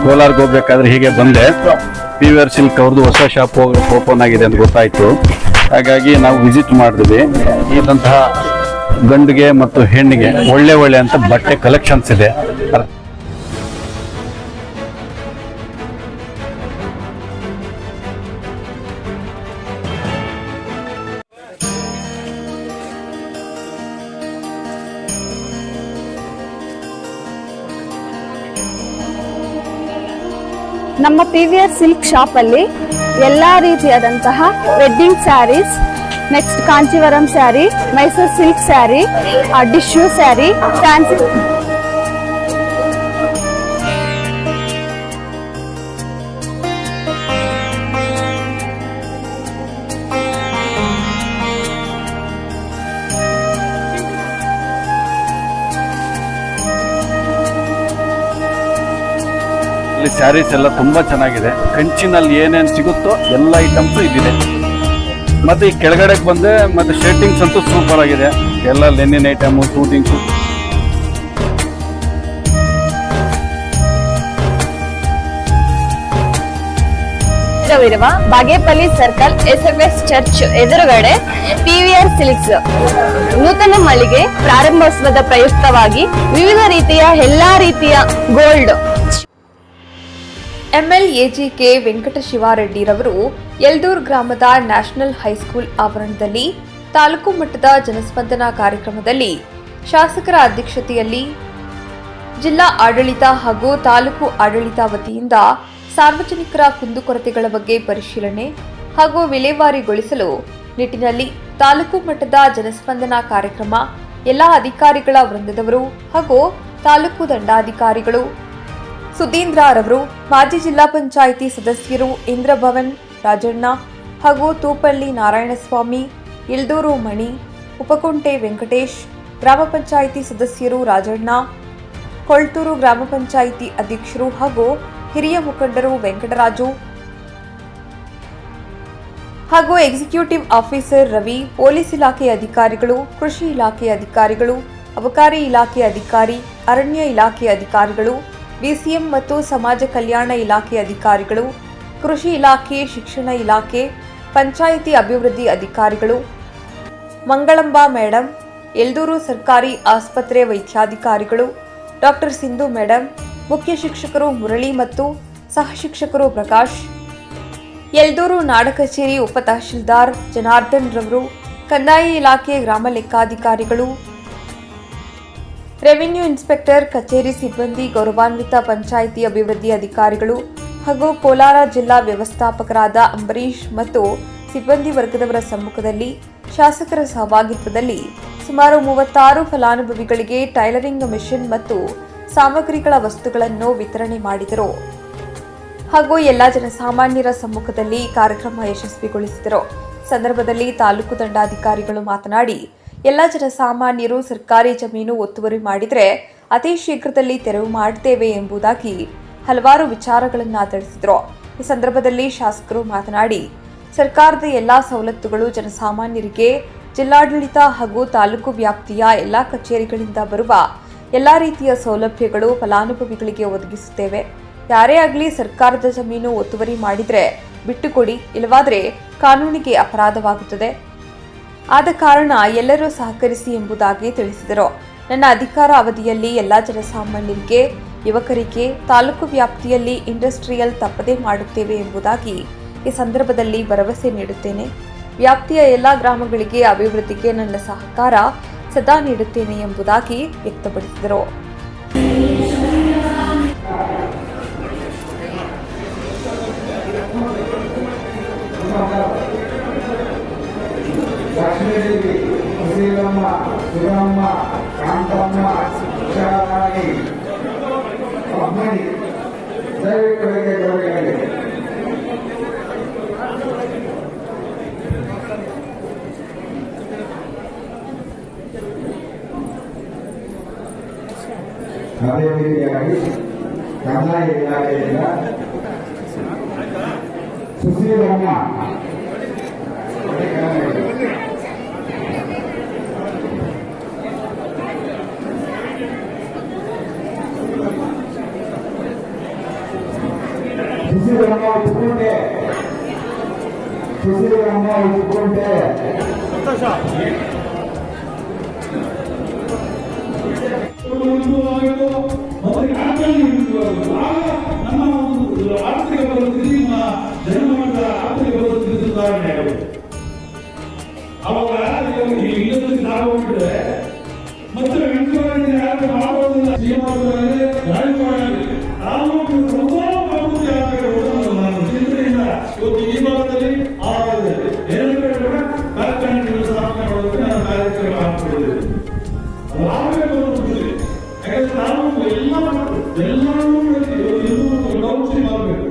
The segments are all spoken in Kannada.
ಕೋಲಾರ್ಗೆ ಹೋಗ್ಬೇಕಾದ್ರೆ ಹೀಗೆ ಬಂದೆ. PVR ಸಿಲ್ಕ್ ಅವ್ರದ್ದು ಹೊಸ ಶಾಪ್ ಓಪನ್ ಆಗಿದೆ ಅಂತ ಗೊತ್ತಾಯ್ತು. ಹಾಗಾಗಿ ನಾವು ವಿಸಿಟ್ ಮಾಡಿದ್ವಿ. ಇದಂತಹ ಗಂಡಿಗೆ ಮತ್ತು ಹೆಣ್ಣಿಗೆ ಒಳ್ಳೆ ಅಂತ ಬಟ್ಟೆ ಕಲೆಕ್ಷನ್ಸ್ ಇದೆ. ನಮ್ಮ PVR ಸಿಲ್ಕ್ ಶಾಪ್ ಅಲ್ಲಿ ಎಲ್ಲಾ ರೀತಿಯಾದಂತಹ wedding saris, next Kanjeevaram sari, Mysuru silk sari, tissue sari, fancy saris ಎಲ್ಲ ತುಂಬಾ ಚೆನ್ನಾಗಿದೆ. ಕಂಚಿನಲ್ಲಿ ಏನೇನು ಸಿಗುತ್ತೋ ಎಲ್ಲ ಐಟಮ್ಸ್ ಇದಿದೆ. ಮತ್ತೆ ಈ ಕೆಳಗಡೆ ಬಂದೆ ಮತ್ತೆ ಶರ್ಟಿಂಗ್ಸ್ ಅಂತೂ ಸೂಪರ್ ಆಗಿದೆ. ಎಲ್ಲ Lenin item, shootings. Bagepalli circle SFS church ಎದುರುಗಡೆ PVR ಸಿಲ್ಕ್ಸ್ ನೂತನ ಮಳಿಗೆ ಪ್ರಾರಂಭೋತ್ಸವದ ಪ್ರಯುಕ್ತವಾಗಿ ವಿವಿಧ ರೀತಿಯ ಎಲ್ಲಾ ರೀತಿಯ ಗೋಲ್ಡ್. MLAGK ವೆಂಕಟಶಿವಾರೆಡ್ಡಿರವರು ಯಲ್ದೂರ್ ಗ್ರಾಮದ ನ್ಯಾಷನಲ್ ಹೈಸ್ಕೂಲ್ ಆವರಣದಲ್ಲಿ ತಾಲೂಕು ಮಟ್ಟದ ಜನಸ್ಪಂದನ ಕಾರ್ಯಕ್ರಮದಲ್ಲಿ ಶಾಸಕರ ಅಧ್ಯಕ್ಷತೆಯಲ್ಲಿ ಜಿಲ್ಲಾ ಆಡಳಿತ ಹಾಗೂ ತಾಲೂಕು ಆಡಳಿತ ವತಿಯಿಂದ ಸಾರ್ವಜನಿಕರ ಕುಂದುಕೊರತೆಗಳ ಬಗ್ಗೆ ಪರಿಶೀಲನೆ ಹಾಗೂ ವಿಲೇವಾರಿಗೊಳಿಸಲು ನಿಟ್ಟಿನಲ್ಲಿ ತಾಲೂಕು ಮಟ್ಟದ ಜನಸ್ಪಂದನ ಕಾರ್ಯಕ್ರಮ ಎಲ್ಲ ಅಧಿಕಾರಿಗಳ ವೃಂದದವರು ಹಾಗೂ ತಾಲೂಕು ದಂಡಾಧಿಕಾರಿಗಳು ಸುಧೀಂದ್ರ ರವರು, ಮಾಜಿ ಜಿಲ್ಲಾ ಪಂಚಾಯಿತಿ ಸದಸ್ಯರು ಇಂದ್ರಭವನ್ ರಾಜಣ್ಣ ಹಾಗೂ ತೂಪಳ್ಳಿ ನಾರಾಯಣಸ್ವಾಮಿ, ಇಲ್ದೂರು ಮಣಿ, ಉಪಕುಂಟೆ ವೆಂಕಟೇಶ್, ಗ್ರಾಮ ಪಂಚಾಯಿತಿ ಸದಸ್ಯರು ರಾಜಣ್ಣ, ಕೊಳ್ತೂರು ಗ್ರಾಮ ಪಂಚಾಯಿತಿ ಅಧ್ಯಕ್ಷರು ಹಾಗೂ ಹಿರಿಯ ಮುಖಂಡರು ವೆಂಕಟರಾಜು ಹಾಗೂ ಎಕ್ಸಿಕ್ಯೂಟಿವ್ ಆಫೀಸರ್ ರವಿ, ಪೊಲೀಸ್ ಇಲಾಖೆ ಅಧಿಕಾರಿಗಳು, ಕೃಷಿ ಇಲಾಖೆ ಅಧಿಕಾರಿಗಳು, ಅಬಕಾರಿ ಇಲಾಖೆ ಅಧಿಕಾರಿ, ಅರಣ್ಯ ಇಲಾಖೆ ಅಧಿಕಾರಿಗಳು, DCM ಮತ್ತು ಸಮಾಜ ಕಲ್ಯಾಣ ಇಲಾಖೆ ಅಧಿಕಾರಿಗಳು, ಕೃಷಿ ಇಲಾಖೆ, ಶಿಕ್ಷಣ ಇಲಾಖೆ, ಪಂಚಾಯಿತಿ ಅಭಿವೃದ್ಧಿ ಅಧಿಕಾರಿಗಳು, ಮಂಗಳಂಬಾ ಮೇಡಂ, ಯಲ್ದೂರು ಸರ್ಕಾರಿ ಆಸ್ಪತ್ರೆ ವೈದ್ಯಾಧಿಕಾರಿಗಳು, ಡಾಕ್ಟರ್ ಸಿಂಧು ಮೇಡಂ, ಮುಖ್ಯ ಶಿಕ್ಷಕರು ಮುರಳಿ ಮತ್ತು ಸಹ ಶಿಕ್ಷಕರು ಪ್ರಕಾಶ್, ಯಲ್ದೂರು ನಾಡ ಕಚೇರಿ ಉಪ ತಹಶೀಲ್ದಾರ್ ಜನಾರ್ದನ್ ರವರು, ಕಂದಾಯ ಇಲಾಖೆ ಗ್ರಾಮ ಲೆಕ್ಕಾಧಿಕಾರಿಗಳು, ರೆವಿನ್ಯೂ ಇನ್ಸ್ಪೆಕ್ಟರ್ ಕಚೇರಿ ಸಿಬ್ಬಂದಿ, ಗೌರವಾನ್ವಿತ ಪಂಚಾಯಿತಿ ಅಭಿವೃದ್ಧಿ ಅಧಿಕಾರಿಗಳು ಹಾಗೂ ಕೋಲಾರ ಜಿಲ್ಲಾ ವ್ಯವಸ್ಥಾಪಕರಾದ ಅಂಬರೀಶ್ ಮತ್ತು ಸಿಬ್ಬಂದಿ ವರ್ಗದವರ ಸಮ್ಮುಖದಲ್ಲಿ ಶಾಸಕರ ಸಹಭಾಗಿತ್ವದಲ್ಲಿ ಸುಮಾರು 36 ಫಲಾನುಭವಿಗಳಿಗೆ ಟೈಲರಿಂಗ್ ಮೆಷಿನ್ ಮತ್ತು ಸಾಮಗ್ರಿಗಳ ವಸ್ತುಗಳನ್ನು ವಿತರಣೆ ಮಾಡಿದರು ಹಾಗೂ ಎಲ್ಲ ಜನಸಾಮಾನ್ಯರ ಸಮ್ಮುಖದಲ್ಲಿ ಕಾರ್ಯಕ್ರಮ ಯಶಸ್ವಿಗೊಳಿಸಿದರು. ಸಂದರ್ಭದಲ್ಲಿ ತಾಲೂಕು ದಂಡಾಧಿಕಾರಿಗಳು ಮಾತನಾಡಿ, ಎಲ್ಲ ಜನಸಾಮಾನ್ಯರು ಸರ್ಕಾರಿ ಜಮೀನು ಒತ್ತುವರಿ ಮಾಡಿದರೆ ಅತಿ ಶೀಘ್ರದಲ್ಲಿ ತೆರವು ಮಾಡುತ್ತೇವೆ ಎಂಬುದಾಗಿ ಹಲವಾರು ವಿಚಾರಗಳನ್ನು ತಿಳಿಸಿದರು. ಈ ಸಂದರ್ಭದಲ್ಲಿ ಶಾಸಕರು ಮಾತನಾಡಿ, ಸರ್ಕಾರದ ಎಲ್ಲಾ ಸವಲತ್ತುಗಳು ಜನಸಾಮಾನ್ಯರಿಗೆ ಜಿಲ್ಲಾಡಳಿತ ಹಾಗೂ ತಾಲೂಕು ವ್ಯಾಪ್ತಿಯ ಎಲ್ಲಾ ಕಚೇರಿಗಳಿಂದ ಬರುವ ಎಲ್ಲಾ ರೀತಿಯ ಸೌಲಭ್ಯಗಳು ಫಲಾನುಭವಿಗಳಿಗೆ ಒದಗಿಸುತ್ತೇವೆ. ಯಾರೇ ಆಗಲಿ ಸರ್ಕಾರದ ಜಮೀನು ಒತ್ತುವರಿ ಮಾಡಿದರೆ ಬಿಟ್ಟುಕೊಡಿ, ಇಲ್ಲವಾದರೆ ಕಾನೂನಿಗೆ ಅಪರಾಧವಾಗುತ್ತದೆ. ಆದ ಕಾರಣ ಎಲ್ಲರೂ ಸಹಕರಿಸಿ ಎಂಬುದಾಗಿ ತಿಳಿಸಿದರು. ನನ್ನ ಅಧಿಕಾರ ಅವಧಿಯಲ್ಲಿ ಎಲ್ಲ ಜನಸಾಮಾನ್ಯರಿಗೆ, ಯುವಕರಿಗೆ ತಾಲೂಕು ವ್ಯಾಪ್ತಿಯಲ್ಲಿ ಇಂಡಸ್ಟ್ರಿಯಲ್ ತಪ್ಪದೇ ಮಾಡುತ್ತೇವೆ ಎಂಬುದಾಗಿ ಈ ಸಂದರ್ಭದಲ್ಲಿ ಭರವಸೆ ನೀಡುತ್ತೇನೆ. ವ್ಯಾಪ್ತಿಯ ಎಲ್ಲ ಗ್ರಾಮಗಳಿಗೆ ಅಭಿವೃದ್ಧಿಗೆ ನನ್ನ ಸಹಕಾರ ಸದಾ ನೀಡುತ್ತೇನೆ ಎಂಬುದಾಗಿ ವ್ಯಕ್ತಪಡಿಸಿದರು. ಅದೇ ರೀತಿಯಾಗಿ ಕಂದಾಯ ಇಲಾಖೆಯಿಂದ ಸುಶೀಲಮ್ಮ ಸುಶೀಲಮ್ಮ ಉತ್ಕೊಂಡೆ ಸುಶೀಲಮ್ಮ ಉತ್ಕೊಂಡೆ ನಮ್ಮ ಒಂದು ಆರ್ಥಿಕ ಪರಿಸ್ಥಿತಿ ಜನಮಟ್ಟದ ಆರ್ಥಿಕ ಪರಿಸ್ಥಿತಿ ಸುಧಾರಣೆ ಆಗುತ್ತೆ. ಅವಾಗ ಇಲ್ಲದಲ್ಲಿ ಸಾಗೋಗ್ಬಿಟ್ರೆ ಮತ್ತೆ ವೆಂಕಟೇಶ್ವರ ಯಾರು ಮಾಡೋದಿಲ್ಲ. ಶ್ರೀನಿವಾಸರಾಜೇ ರಾಜಕಾರಣಿ ತಾಲೂಕು ಪ್ರಮುಖ ನಾನು ಚಿಂತೆಯಿಂದ ಇವತ್ತು ಈ ಭಾಗದಲ್ಲಿ ಆ ಭಾಗದಲ್ಲಿ ಎರಡು ಕಡೆ ಕಾರ್ಖಾನೆಗಳು ಸ್ಥಾಪನೆ ಮಾಡೋದಕ್ಕೆ ನಾನು ಕಾರ್ಯಕ್ರಮ ಹಾಕಿಕೊಂಡಿದ್ದೇನೆ. ಅದು ಆಗಬೇಕು ಅನ್ನೋದಿದೆ. ಯಾಕಂದ್ರೆ ನಾವು ಎಲ್ಲರೂ ಡೌನ್ಸ್ಟ್ರೀಮ್ ಆಗಬೇಕು.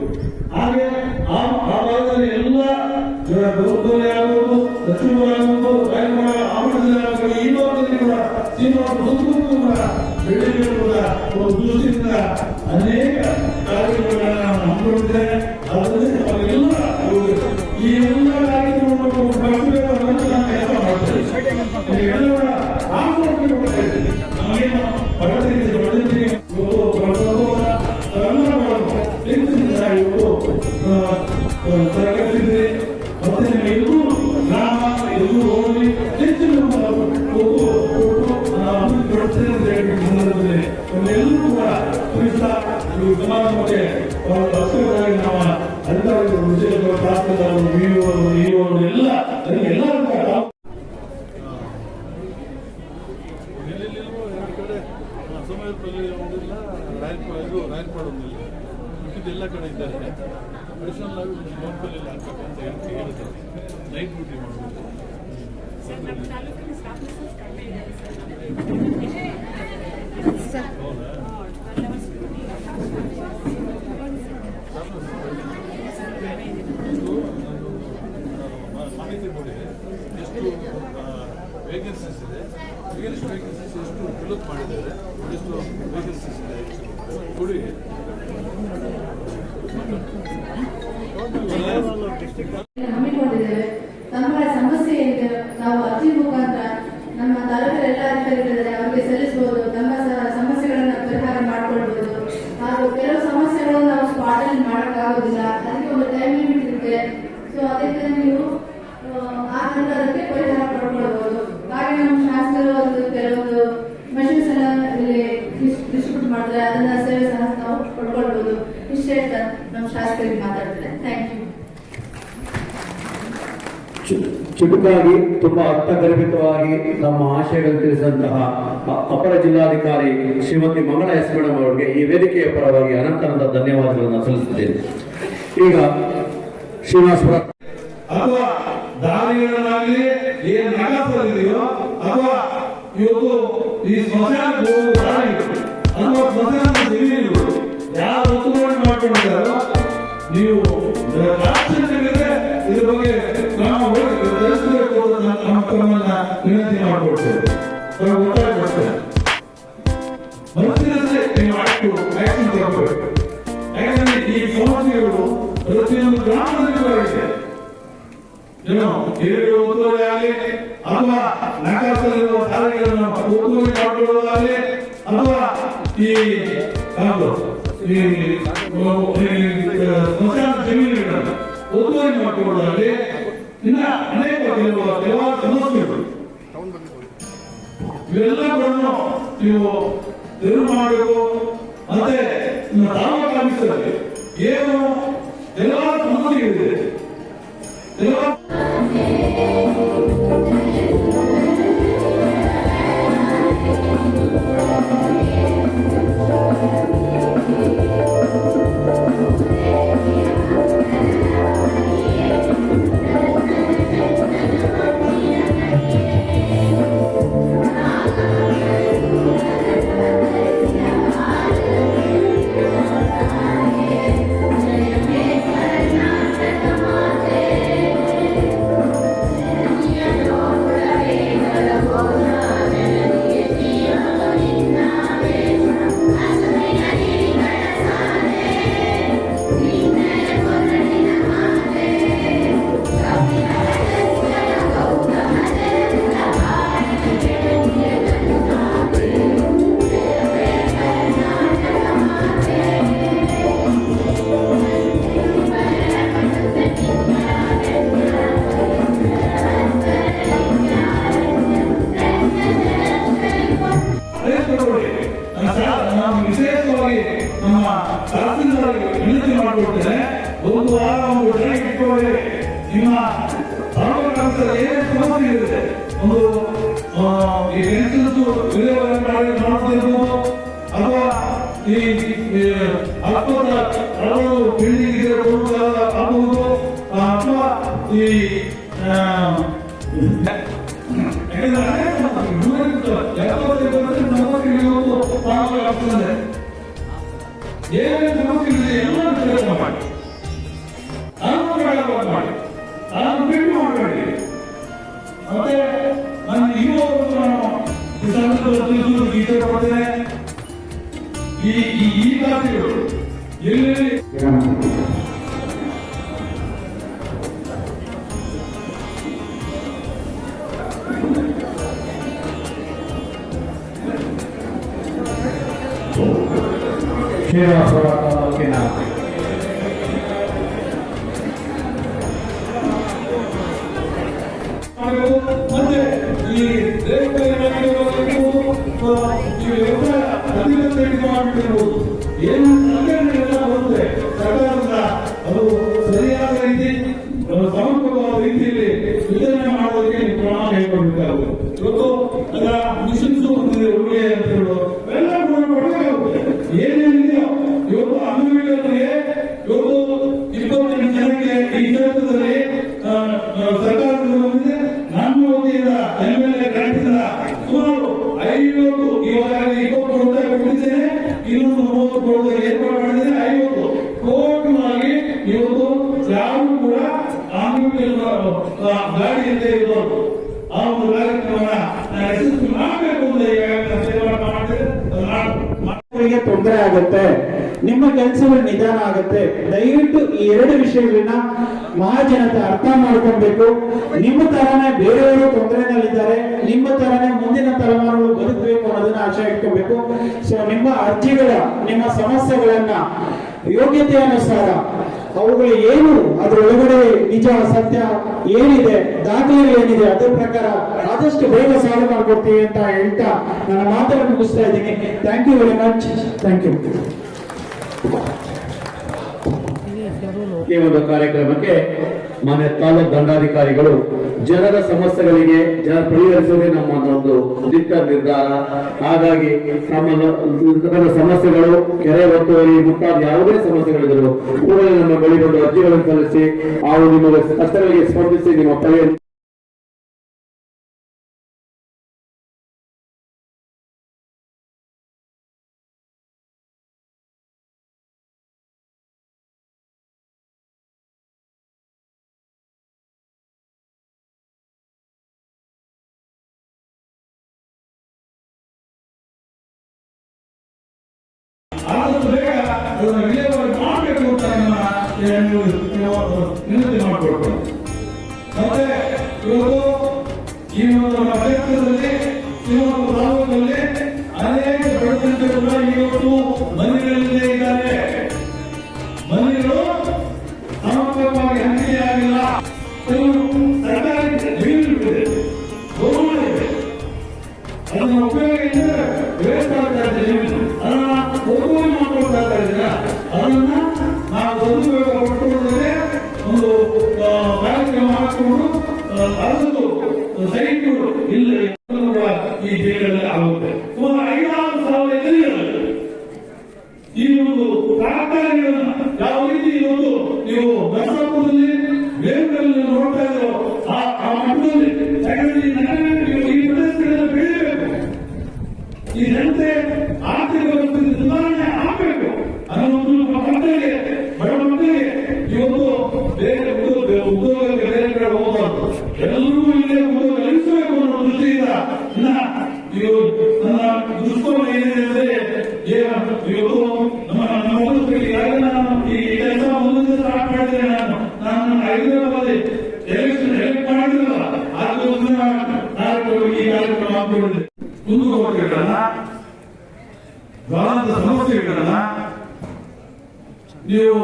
ಹಾಗೆ ಆ ಭಾಗದಲ್ಲಿ ಎಲ್ಲ ದೌರ್ಬಲ್ಯ ಆಗುವುದು, ದಕ್ಷಿಣ ಆಗುವುದು, ಆವರಣದಲ್ಲಿ ಈ ಭಾಗದಲ್ಲಿ ಕೂಡ ಶ್ರೀನಿವಾಸ ಕೂಡ ಬೆಳೆಗಳು ಕೂಡ ಒಂದು ದೃಷ್ಟಿಯಿಂದ ಅನೇಕ ಕಾರ್ಯಕ್ರಮಗಳನ್ನ ನಾನು ಹಮ್ಮಿಕೊಂಡಿದ್ದೇನೆ. ಅದರಲ್ಲಿ ಅವೆಲ್ಲ ಈ ಎಲ್ಲ ಕಾರ್ಯಕ್ರಮಗಳು ನಾನು ಕೆಲಸ ಮಾಡ್ತೇನೆ. ಎಲ್ಲವನ್ನ ಆಂದೋಲನ ಮಾಡ್ತಾ ಇದ್ದೇನೆ. ನಮಗೇನು ಬಡವರಿಗೆ ತರಗತಿದೆ ಮತ್ತೆ ಎಲ್ಲೂ ಗ್ರಾಮ ಎಲ್ಲೂ ಹೋಗಿ ಹೆಚ್ಚಿನ ಎಲ್ಲರೂ ಕೂಡ ಸಮಾರಂಭಕ್ಕೆ ಅಧಿಕಾರಿಗಳು ನಾವು ಅಧಿಕಾರಿಗಳು ವಿಷಯಗಳು ಶಾಸಕರು ಎಲ್ಲ ಎಲ್ಲರೂ ಸಮಯದಲ್ಲಿ ಒಂದಿಲ್ಲ ರ್ಯಾಂಕ್ ಮಾಡೋದಿಲ್ಲ ಮಿಕ್ಕಿದ್ದೆಲ್ಲ ಕಡೆ ಇದ್ದಾರೆ. ಅಡಿಷನಲ್ ಆಗಿ ಲೋನ್ಪಲ್ಲಿ ಹಾಕಬೇಕಂತ ಹೇಳಿದ್ದಾರೆ. ನೈಟ್ ಡ್ಯೂಟಿ ಮಾಡಬೇಕು. ಮಾಹಿತಿ ನೋಡಿ ಎಷ್ಟು ವೇಕೆನ್ಸೀಸ್ ಇದೆ, ಎಷ್ಟು ವೇಕೆನ್ಸೀಸ್ ಎಷ್ಟು ಫಿಲಪ್ ಮಾಡಿದ್ದಾರೆ, ಎಷ್ಟು ವೇಕೆನ್ಸೀಸ್ ಇದೆ ಕೊಡಿ. ಹಮ್ಮಿಕೊಂಡಿದ್ದೇವೆ. ನಮ್ಮ ಸಮಸ್ಯೆ ಏನಿದೆ ನಾವು ಅರ್ಜಿ ಮುಖಾಂತರ ನಮ್ಮ ತಾಲೂಕಿನ ಎಲ್ಲ ಅಧಿಕಾರಿಗಳಿದ್ದಾರೆ ಅವರಿಗೆ ಸಲ್ಲಿಸಬಹುದು. ನಮ್ಮ ಸಮಸ್ಯೆಗಳನ್ನ ಪರಿಹಾರ ಮಾಡಿಕೊಳ್ಬಹುದು. ಹಾಗೂ ಕೆಲವು ಸಮಸ್ಯೆಗಳು ನಾವು ಸ್ಪಾಟ್ ಅಲ್ಲಿ ಮಾಡೋಕ್ಕಾಗೋದಿಲ್ಲ, ಅದಕ್ಕೆ ಒಂದು ಟೈಮ್ ಲಿಮಿಟ್ ಇರುತ್ತೆ. ಸೊ ಅದಕ್ಕೆ ನೀವು ಆ ಅದಕ್ಕೆ ಪರಿಹಾರ ಪಡ್ಕೊಳ್ಬಹುದು. ಹಾಗೆ ನಮ್ಮ ಶಾಸಕರು ಒಂದು ಕೆಲವೊಂದು ಮಷೀನ್ಸ್ ಎಲ್ಲ ಇಲ್ಲಿ ಡಿಸ್ಟ್ರಿಬ್ಯೂಟ್ ಮಾಡಿದ್ರೆ ಅದನ್ನ ಸೇವೆ ಸಹ ನಾವು ಪಡ್ಕೊಳ್ಬಹುದು. ಇಷ್ಟೇ ನಮ್ಮ ಶಾಸಕರಿಗೆ ಮಾತಾಡ್ತಾರೆ. Thank you. ಚುಟುಕಾಗಿ ತುಂಬಾ ಅರ್ಥಗರ್ಭಿತವಾಗಿ ನಮ್ಮ ಆಶಯಗಳನ್ನು ತಿಳಿಸಿದಂತಹ ಅಪರ ಜಿಲ್ಲಾಧಿಕಾರಿ ಶ್ರೀಮತಿ ಮಂಗಳ ಎಸ್ ಮೇಡಮ್ ಅವರಿಗೆ ಈ ವೇದಿಕೆಯ ಪರವಾಗಿ ಅನಂತ ಧನ್ಯವಾದಗಳನ್ನು ಸಲ್ಲಿಸುತ್ತೇನೆ. ಈಗ ಶ್ರೀನಿವಾಸಪುರ ಅಥವಾ ದಾರಿಗಳನ್ನಾಗಲಿ ಏನ್ ನಗರದಲ್ಲಿದೆಯೋ ಅಥವಾ ಇವತ್ತು ಈ ಸ್ಮಶಾನ ದಾರಿ ಅಥವಾ ಸ್ಮಶಾನ ಜಮೀನುಗಳು ಯಾರು ಒತ್ತುವರಿ ಮಾಡ್ಕೊಂಡಿದ್ದಾರೋ ನೀವು ರಾಷ್ಟ್ರೀಯತೆ ಇದ್ರ ಬಗ್ಗೆ ನಾವು ತಿಳಿಸಬೇಕು ಅಂತ ನಮ್ಮ ತಮ್ಮನ್ನ ವಿನಂತಿ ಮಾಡಿಕೊಡ್ತೇವೆ, ಒತ್ತಾಯ ಕೊಡ್ತೇವೆ. ಮನಸ್ಸಿನಲ್ಲೇ ನೀವು ಆಕ್ಷನ್ ತಗೋಬೇಕು. ಯಾಕಂದ್ರೆ ಈ ಸಮಸ್ಯೆಗಳು ಪ್ರತಿಯೊಂದು ಗ್ರಾಮದಲ್ಲಿ ಬರುತ್ತೆ. ಏಳು ಒತ್ತುವರಿ ಆಗಲಿ ಅಥವಾ ನಗರದಲ್ಲಿರುವ ಸಾರಿಗೆಗಳನ್ನು ಒತ್ತುವರಿ ಮಾಡಿಕೊಳ್ಳುವುದಾಗಲಿ ಅಥವಾ ಈ ಸ್ಮಶಾನ ಜಮೀನುಗಳನ್ನು ಒತ್ತುವರಿ ಮಾಡಿಕೊಳ್ಳುವುದಾಗಲಿ ಇನ್ನ ಅನೇಕ ಕೆಲವಾರು ಸಮಸ್ಯೆಗಳು ಇವೆಲ್ಲಗಳನ್ನು ನೀವು ತೆರವು ಮಾಡಬೇಕು. ಮತ್ತೆ ನಿಮ್ಮ ತಾಲೂಕು ಆಫೀಸಲ್ಲಿ ಏನು ಕೆಲವಾರು ಸಮಸ್ಯೆಗಳಿದೆ, ಕೆಲವಾರು ನಾನು ವಿಶೇಷವಾಗಿ ನಮ್ಮ ತಹಸೀಲ್ದಾರ್ಗೆ ವಿನಂತಿ ಮಾಡಿಕೊಡ್ತೇನೆ. ಒಂದು ವಾರ ಒಂದು ಟ್ರೈನ್ ಇಟ್ಟುಕೊಳ್ಳಿ. ನಿಮ್ಮ ತಾಲೂಕು ಏನೇ ಸಮಸ್ಯೆ ಇರುತ್ತೆ, ಒಂದು ಈ ಹೆಂಗಸು ವಿಲೇವಾರಿ ಮಾಡ್ತಿರ್ಬೋದು, ಅಥವಾ ಈ ಅಲ್ಪದ ಹಲವಾರು ಬಿಲ್ಡಿಂಗ್ ಆಗಬಹುದು, ಅಥವಾ ಈ ಏನೇನು ಸಮಸ್ಯೆ ಇದೆ ಎಲ್ಲ ಪ್ರಯತ್ನ ಮಾಡಿ, ಮಾಡಿ, ಅದನ್ನು ಬಿಟ್ಟು ಮಾಡಬೇಡಿ. ಮತ್ತೆ ನಾನು ಇನ್ನೊಂದು ಗೀತೆ ಕೊಡ್ತೇನೆ. ಈ ಖಾತೆಗಳು ಎಲ್ಲಿ ಶ್ರೀನಿವಾಸಪುರ ತಾಲೂಕಿನ ಮತ್ತೆ ಈ ಮಾಡಿರ್ಬೋದು, ಏನು ಸಂಘಟನೆಗಳೆಲ್ಲ ಬರುತ್ತೆ ಸರ್ಕಾರದಿಂದ, ಅದು ಸರಿಯಾದ ರೀತಿ ಸಮರ್ಪಕವಾದ ರೀತಿಯಲ್ಲಿ ವಿತರಣೆ ಮಾಡೋದಕ್ಕೆ ನೀವು ಕ್ರಮ ಕೈಗೊಳ್ಳಬೇಕಾಗುತ್ತೆ. ಇವತ್ತು ಅದರ ಮಿಷನ್ಸ್ ಬಂದಿದೆ, ಉಡುಗೆ ಅಂತ ಹೇಳೋದು ಎಲ್ಲ ಕೊಡಬೇಕಾಗುತ್ತೆ. ಏನೇನಿದೆಯೋ ಇವತ್ತು ಅಂಗವಿಕಲರಿಗೆ ಇವತ್ತು 28 ಜನಕ್ಕೆ ಈ ಕ್ಷೇತ್ರದಲ್ಲಿ ಸರ್ಕಾರದಿಂದ ಬಂದಿದೆ. ನಮ್ಮ ವತಿಯಿಂದ MLA ಗ್ರಾಂಟ್ನಿಂದ ಸುಮಾರು 50 ಇವಾಗ 20 ರೂಪಾಯಿ ಕೊಟ್ಟಿದ್ದೇನೆ, ಇನ್ನೊಂದು 30 ರೂಪಾಯಿ ಏರ್ಪಾಡು ಮಾಡಿದ್ದೇನೆ. 50 ಟೋಟಲ್ ಇವತ್ತು ಯಾರು ಕೂಡ ಅಂಗವಿಕಲ ಗಾಡಿ ಅಂತ ಇರೋದು ಆ ಒಂದು ಕಾರ್ಯಕ್ರಮವನ್ನು ನಾನು ಯಶಸ್ವಿ ಮಾಡಬೇಕು ಅಂತ ಈಗಾಗಲೇ ತೀರ್ಮಾನ ಮಾಡಿದ್ರೆ ಮಕ್ಕಳಿಗೆ ತೊಂದರೆ ಆಗುತ್ತೆ, ನಿಮ್ಮ ಕೆಲಸಗಳು ನಿಧಾನ ಆಗುತ್ತೆ. ದಯವಿಟ್ಟು ಈ 2 ವಿಷಯಗಳನ್ನ ಮಹಾಜನತೆ ಅರ್ಥ ಮಾಡ್ಕೊಳ್ಬೇಕು. ನಿಮ್ಮ ತರನೇ ಬೇರೆಯವರು ತೊಂದರೆನಲ್ಲಿದ್ದಾರೆ, ನಿಮ್ಮ ತರನೇ ಮುಂದಿನ ತಲೆಮಾರುಗಳು ಬದುಕಬೇಕು ಅನ್ನೋದನ್ನ ಆಶೆ ಇಟ್ಕೋಬೇಕು. ಸೊ ನಿಮ್ಮ ಅರ್ಜಿಗಳ, ನಿಮ್ಮ ಸಮಸ್ಯೆಗಳನ್ನ ಯೋಗ್ಯತೆ ಅನುಸಾರ ಅವುಗಳು ಏನು, ಅದರೊಳಗಡೆ ನಿಜ ಸತ್ಯ ಏನಿದೆ, ದಾಖಲೆ ಏನಿದೆ, ಅದ್ರ ಪ್ರಕಾರ ಆದಷ್ಟು ಬೇಗ ಸಾಲ್ವ್ ಮಾಡ್ಕೊಡ್ತೀವಿ ಅಂತ ಹೇಳ್ತಾ ನನ್ನ ಮಾತನ್ನು ಮುಗಿಸ್ತಾ ಇದ್ದೀನಿ. Thank you very much. Thank you. ಈ ಒಂದು ಕಾರ್ಯಕ್ರಮಕ್ಕೆ ಮಾನ್ಯ ತಾಲೂಕು ದಂಡಾಧಿಕಾರಿಗಳು ಜನರ ಸಮಸ್ಯೆಗಳಿಗೆ ಪರಿಹರಿಸುವುದೇ ನಮ್ಮ ಒಂದು ದಿಟ್ಟ ನಿರ್ಧಾರ. ಹಾಗಾಗಿ ನಮ್ಮ ಸಮಸ್ಯೆಗಳು, ಕೆರೆ ಒತ್ತುವರಿ ಮುಂತಾದ ಯಾವುದೇ ಸಮಸ್ಯೆಗಳಿದ್ದರೂ ಕೂಡಲೇ ನಮ್ಮ ಬಳಿ ಬಂದು ಅರ್ಜಿಗಳನ್ನು ಸಲ್ಲಿಸಿ ಹಾಗೂ ನಿಮ್ಮ ಕಷ್ಟಗಳಿಗೆ ಸ್ಪಂದಿಸಿ ನಿಮ್ಮ ಪರಿಹಾರ ಆದಷ್ಟು ಬೇಗ ಅದನ್ನು ವಿಲೇವಾರಿ ಮಾಡಬೇಕು ಅಂತ ವಿನಂತಿ ಮಾಡಿಕೊಡ್ತಾರೆ. ಮತ್ತೆ ಇವತ್ತು ಈ ಒಂದು ನಮ್ಮ ಕ್ಷೇತ್ರದಲ್ಲಿ ಶಿವಮೊಗ್ಗ ತಾಲೂಕಿನಲ್ಲಿ ಅನೇಕ ಬಡತನಗಳು ಇವತ್ತು ಮನೆಗಳಲ್ಲೇ ಇದ್ದಾರೆ. ಮನೆಗಳು ಸಮರ್ಪಕವಾಗಿ ಹಂಚಿಕೆಯಾಗಿಲ್ಲ. ಸರ್ಕಾರಿ ಜಮೀನುಗಳಿದೆ, ಗೋವುಗಳಿದೆ, ಅದನ್ನ ಉಪಯೋಗ ಇದ್ದರೆ ವ್ಯವಸ್ಥೆ ಜಮೀನು ಅದನ್ನ ಒಬ್ಬರು ಮಾಡ್ಕೊಳ್ತಾ ಇದ್ದೀರಾ, ಅದನ್ನ ನಾವು ಸದುಪಯೋಗಪಡಿಸಿಕೊಳ್ಳದೆ ಒಂದು ಕಾರ್ಯಕ್ರಮ ಮಾಡಿಕೊಂಡು ಅದೊಂದು ಸೈಟ್ಗಳು ಇಲ್ಲ ಈ ಜಿಲ್ಲೆಯಲ್ಲಿ ಆಗುತ್ತೆ. ಸುಮಾರು 5,000 ಎಕರೆಗಳಲ್ಲಿ ಈ ಒಂದು ಕಾರ್ಖಾನೆಗಳನ್ನು ಯಾವ ರೀತಿ ಇವತ್ತು ನೀವು ನರಸಾಪುರದಲ್ಲಿ ಬೇಲೂರಲ್ಲಿ ನೋಡ್ತಾ ಇದ್ರು ಆ ಮಟ್ಟದಲ್ಲಿ ಈ ಪ್ರದೇಶಗಳಲ್ಲಿ ಬೆಳೆಯಬೇಕು. ಈ ಜನತೆ ಆರ್ಥಿಕ ಪರಿಸ್ಥಿತಿ ಸುಧಾರಣೆ ಆಗಬೇಕು ಅನ್ನೋದು ಮಕ್ಕಳಿಗೆ, ಬಡ ಮಕ್ಕಳಿಗೆ ಇವತ್ತು ಬೇರೆ ಉದ್ಯೋಗಕ್ಕೆ ಬೇರೆ ಕಡೆ ಹೋಗಬಾರ್ದು, ಎಲ್ಲರಿಗೂ ಇಲ್ಲೇ ಉದ್ಯೋಗ ಕಲಿಸಬೇಕು ಅನ್ನೋ ದೃಷ್ಟಿಯಿಂದ ನನ್ನ ದುಷ್ಕರ್ಮ ಏನಿದೆ ಇವತ್ತು ನಮ್ಮ ಈ ಕೆಲಸ ಮುಂದೆ ಸ್ಟಾರ್ಟ್ ಮಾಡಿದ್ದೇನೆ. ನಾನು ಹೈದರಾಬಾದ್ ಎಲೆಕ್ಷನ್ ಎಲೆಕ್ಟ್ ಮಾಡಿದ್ರಲ್ಲ, ಅದಕ್ಕೋಸ್ಕರ ಈ ಕಾರ್ಯಕ್ರಮ ಹಾಕಿಕೊಂಡಿದ್ದೆ. ಕುಂದುಕೊರತೆಗಳನ್ನ, ಜ್ವಲಂತ ಸಮಸ್ಯೆಗಳನ್ನ ನೀವು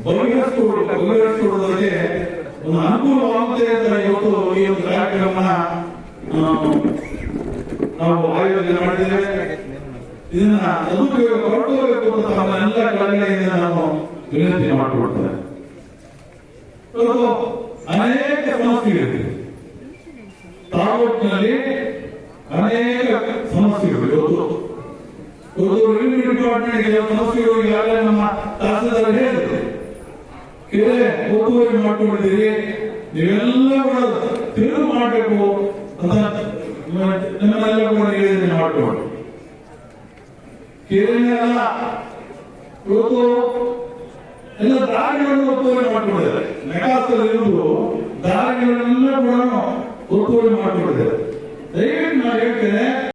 ಬಗೆಹರಿಸಿಕೊಳ್ಳೋದಕ್ಕೆ ಒಂದು ಅನುಕೂಲವಾಗುತ್ತೆ ಅಂತ ಇವತ್ತು ಈ ಒಂದು ಕಾರ್ಯಕ್ರಮನ ನಾವು ಆಯೋಜನೆ ಮಾಡಿದ್ದೇವೆ. ಇದನ್ನ ಸದುಪಯೋಗ ಪಡ್ಕೋಬೇಕು ಅಂತ ತಮ್ಮೆಲ್ಲ ಕಡೆಯಿಂದ ನಾನು ವಿನಂತಿ ಮಾಡಿಕೊಡ್ತೇನೆ. ಇವತ್ತು ಅನೇಕ ಸಮಸ್ಯೆಗಳಿವೆ ತಾಲೂಕಿನಲ್ಲಿ, ಅನೇಕ ಸಮಸ್ಯೆಗಳು. ಇವತ್ತು ರೆವಿನ್ಯೂ ಡಿಪಾರ್ಟ್ಮೆಂಟ್ ಸಮಸ್ಯೆಗಳು ಈಗಾಗಲೇ ನಮ್ಮ ತಹಸೀಲ್ದಾರ್ ಹೇಳಿದ್ರು. ಕೆರೆ ಒತ್ತುವರಿ ಮಾಡ್ಕೊಂಡಿದ್ದೀರಿ, ನೀವೆಲ್ಲ ಕೂಡ ತಿರುವು ಮಾಡಬೇಕು ಅಂತ ನಿಮ್ಮೆಲ್ಲ ಕೂಡ ನಿವೇದನೆ ಮಾಡಿಕೊಂಡು ಕೆರೆನೆಲ್ಲ ಇವತ್ತು ಎಲ್ಲ ದಾರಿಗಳನ್ನು ಒತ್ತುವರಿ ಮಾಡ್ಕೊಂಡಿದ್ದಾರೆ. ಮೆಗಾಸ್ತಲ್ಲಿರುವುದು ದಾರಿಗಳನ್ನೆಲ್ಲ ಕೂಡ ಒತ್ತುವರಿ ಮಾಡ್ಕೊಂಡಿದ್ದಾರೆ. ದಯವಿಟ್ಟು ನಾನು ಹೇಳ್ತೇನೆ,